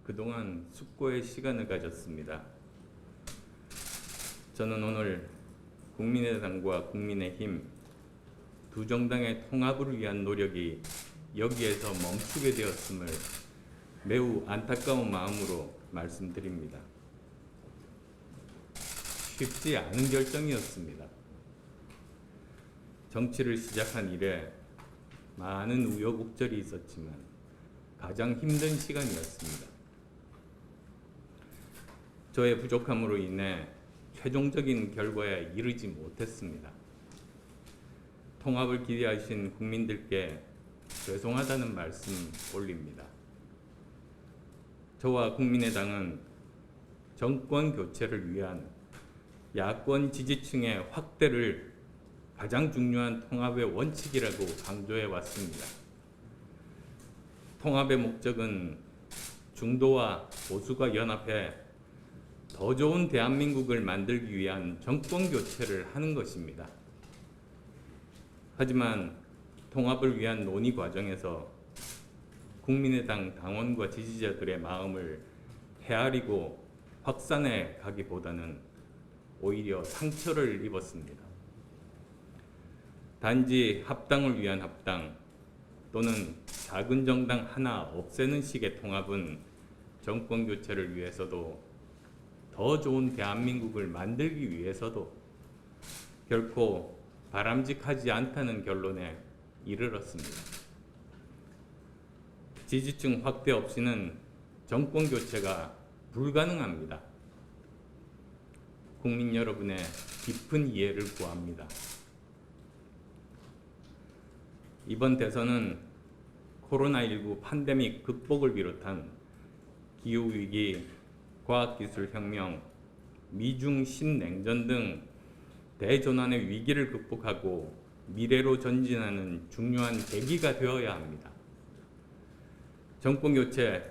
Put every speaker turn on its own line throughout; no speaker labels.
그동안 숙고의 시간을 가졌습니다. 저는 오늘 국민의당과 국민의힘 두 정당의 통합을 위한 노력이 여기에서 멈추게 되었음을 매우 안타까운 마음으로 말씀드립니다. 쉽지 않은 결정이었습니다. 정치를 시작한 이래 많은 우여곡절이 있었지만 가장 힘든 시간이었습니다. 저의 부족함으로 인해 최종적인 결과에 이르지 못했습니다. 통합을 기대하신 국민들께 죄송하다는 말씀 올립니다. 저와 국민의당은 정권 교체를 위한 야권 지지층의 확대를 가장 중요한 통합의 원칙이라고 강조해 왔습니다. 통합의 목적은 중도와 보수가 연합해 더 좋은 대한민국을 만들기 위한 정권 교체를 하는 것입니다. 하지만 통합을 위한 논의 과정에서 국민의당 당원과 지지자들의 마음을 헤아리고 확산해 가기보다는 오히려 상처를 입었습니다. 단지 합당을 위한 합당 또는 작은 정당 하나 없애는 식의 통합은 정권 교체를 위해서도 더 좋은 대한민국을 만들기 위해서도 결코 바람직하지 않다는 결론에 이르렀습니다. 지지층 확대 없이는 정권 교체가 불가능합니다. 국민 여러분의 깊은 이해를 구합니다. 이번 대선은 코로나19 팬데믹 극복을 비롯한 기후위기, 과학기술혁명, 미중 신냉전 등 대전환의 위기를 극복하고 미래로 전진하는 중요한 계기가 되어야 합니다. 정권교체,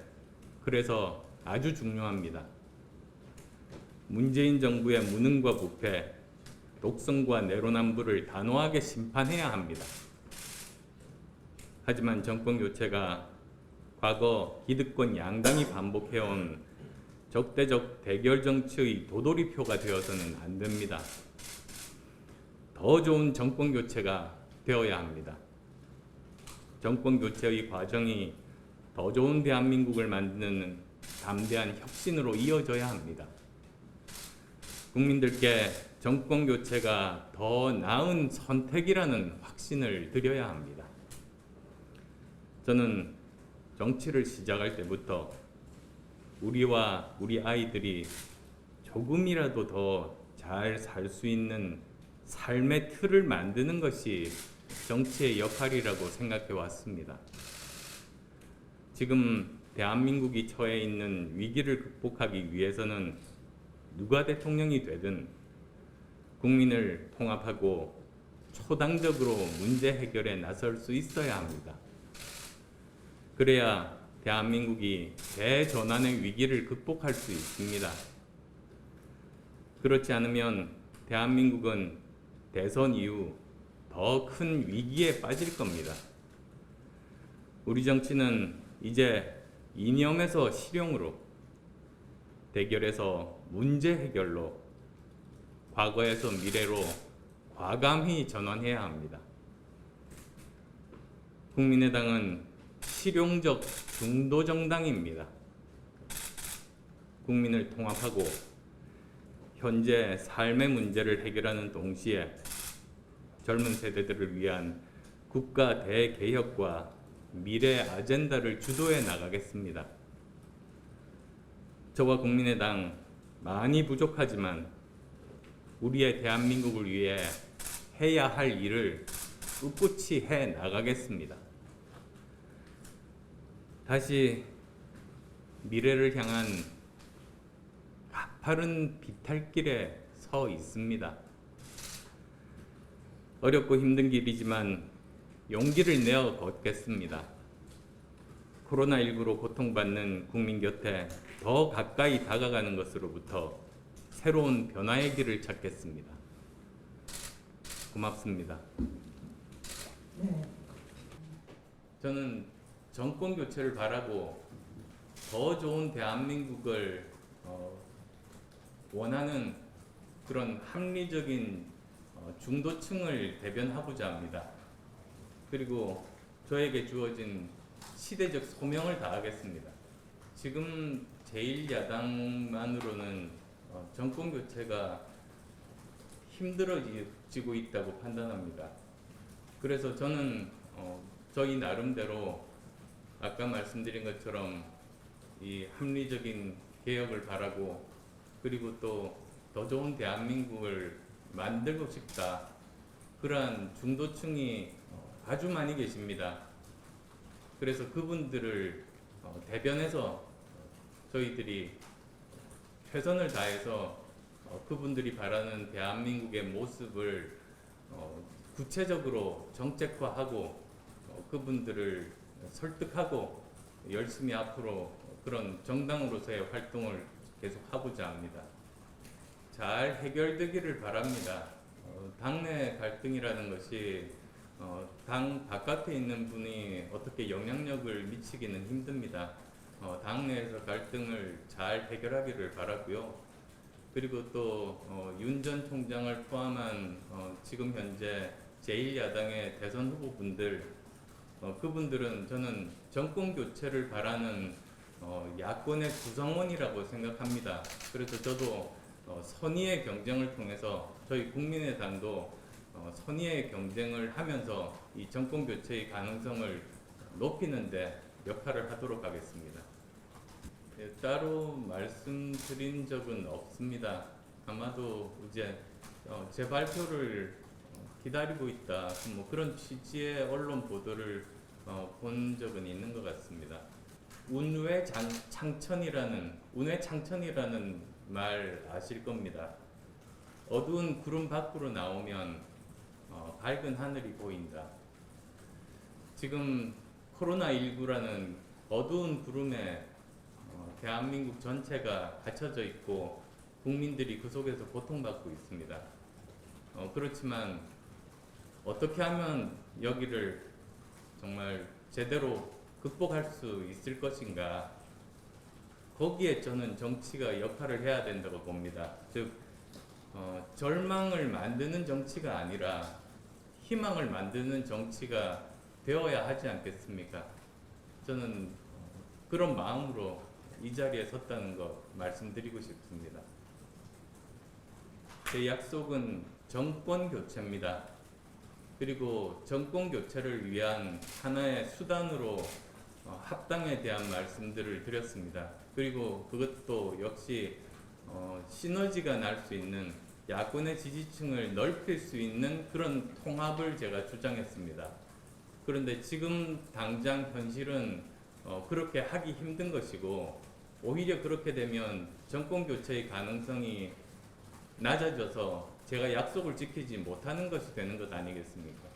그래서 아주 중요합니다. 문재인 정부의 무능과 부패, 독성과 내로남불을 단호하게 심판해야 합니다. 하지만 정권교체가 과거 기득권 양당이 반복해온 적대적 대결 정치의 도돌이표가 되어서는 안 됩니다. 더 좋은 정권 교체가 되어야 합니다. 정권 교체의 과정이 더 좋은 대한민국을 만드는 담대한 혁신으로 이어져야 합니다. 국민들께 정권 교체가 더 나은 선택이라는 확신을 드려야 합니다. 저는 정치를 시작할 때부터 우리와 우리 아이들이 조금이라도 더 잘 살 수 있는 삶의 틀을 만드는 것이 정치의 역할이라고 생각해 왔습니다. 지금 대한민국이 처해 있는 위기를 극복하기 위해서는 누가 대통령이 되든 국민을 통합하고 초당적으로 문제 해결에 나설 수 있어야 합니다. 그래야 대한민국이 대전환의 위기를 극복할 수 있습니다. 그렇지 않으면 대한민국은 대선 이후 더 큰 위기에 빠질 겁니다. 우리 정치는 이제 이념에서 실용으로, 대결에서 문제 해결로, 과거에서 미래로 과감히 전환해야 합니다. 국민의당은 실용적 중도 정당입니다. 국민을 통합하고 현재 삶의 문제를 해결하는 동시에 젊은 세대들을 위한 국가 대개혁과 미래 아젠다를 주도해 나가겠습니다. 저와 국민의당 많이 부족하지만 우리의 대한민국을 위해 해야 할 일을 꿋꿋이 해 나가겠습니다. 다시 미래를 향한 가파른 비탈길에 서 있습니다. 어렵고 힘든 길이지만 용기를 내어 걷겠습니다. 코로나19로 고통받는 국민 곁에 더 가까이 다가가는 것으로부터 새로운 변화의 길을 찾겠습니다. 고맙습니다.
네.
저는 정권 교체를 바라고 더 좋은 대한민국을 원하는 그런 합리적인 중도층을 대변하고자 합니다. 그리고 저에게 주어진 시대적 소명을 다하겠습니다. 지금 제1야당만으로는 정권 교체가 힘들어지고 있다고 판단합니다. 그래서 저는 저희 나름대로 아까 말씀드린 것처럼 이 합리적인 개혁을 바라고 그리고 또 더 좋은 대한민국을 만들고 싶다. 그러한 중도층이 아주 많이 계십니다. 그래서 그분들을 대변해서 저희들이 최선을 다해서 그분들이 바라는 대한민국의 모습을 구체적으로 정책화하고 그분들을 설득하고 열심히 앞으로 그런 정당으로서의 활동을 계속 하고자 합니다. 잘 해결되기를 바랍니다. 당내 갈등이라는 것이 당 바깥에 있는 분이 어떻게 영향력을 미치기는 힘듭니다. 당내에서 갈등을 잘 해결하기를 바라고요. 그리고 또 윤 전 총장을 포함한 지금 현재 제1야당의 대선 후보분들 그분들은 저는 정권 교체를 바라는 야권의 구성원이라고 생각합니다. 그래서 저도 선의의 경쟁을 통해서 저희 국민의당도 선의의 경쟁을 하면서 이 정권 교체의 가능성을 높이는데 역할을 하도록 하겠습니다. 네, 따로 말씀드린 적은 없습니다. 아마도 이제 제 발표를 기다리고 있다 뭐 그런 취지의 언론 보도를 본 적은 있는 것 같습니다. 운회창천이라는 말 아실 겁니다. 어두운 구름 밖으로 나오면 밝은 하늘이 보인다. 지금 코로나19라는 어두운 구름에 대한민국 전체가 갇혀져 있고 국민들이 그 속에서 고통받고 있습니다. 그렇지만 어떻게 하면 여기를 정말 제대로 극복할 수 있을 것인가? 거기에 저는 정치가 역할을 해야 된다고 봅니다. 즉 절망을 만드는 정치가 아니라 희망을 만드는 정치가 되어야 하지 않겠습니까? 저는 그런 마음으로 이 자리에 섰다는 거 말씀드리고 싶습니다. 제 약속은 정권 교체입니다. 그리고 정권 교체를 위한 하나의 수단으로 합당에 대한 말씀들을 드렸습니다. 그리고 그것도 역시 시너지가 날 수 있는 야권의 지지층을 넓힐 수 있는 그런 통합을 제가 주장했습니다. 그런데 지금 당장 현실은 그렇게 하기 힘든 것이고 오히려 그렇게 되면 정권 교체의 가능성이 낮아져서 제가 약속을 지키지 못하는 것이 되는 것 아니겠습니까?